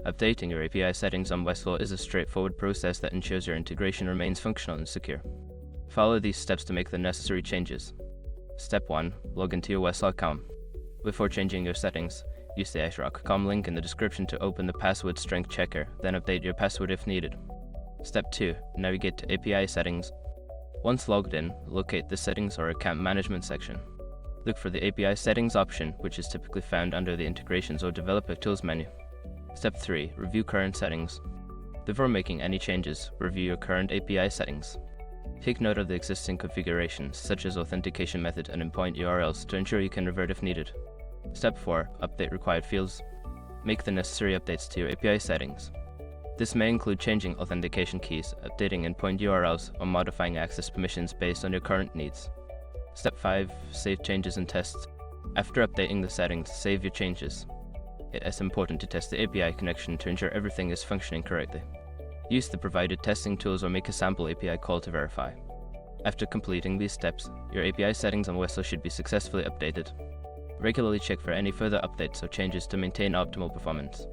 Updating your API settings on Westlaw is a straightforward process that ensures your integration remains functional and secure. Follow these steps to make the necessary changes. Step 1. Log into your Westlaw account. Before changing your settings, use the xrock.com link in the description to open the password strength checker, then update your password if needed. Step 2. Navigate to API settings. Once logged in, locate the Settings or Account Management section. Look for the API Settings option, which is typically found under the Integrations or Developer Tools menu. Step 3. Review current settings. Before making any changes, review your current API settings. Take note of the existing configurations, such as authentication method and endpoint URLs, to ensure you can revert if needed. Step 4. Update required fields. Make the necessary updates to your API settings. This may include changing authentication keys, updating endpoint URLs, or modifying access permissions based on your current needs. Step 5. Save changes and tests. After updating the settings, save your changes. It is important to test the API connection to ensure everything is functioning correctly. Use the provided testing tools or make a sample API call to verify. After completing these steps, your API settings on Westlaw should be successfully updated. Regularly check for any further updates or changes to maintain optimal performance.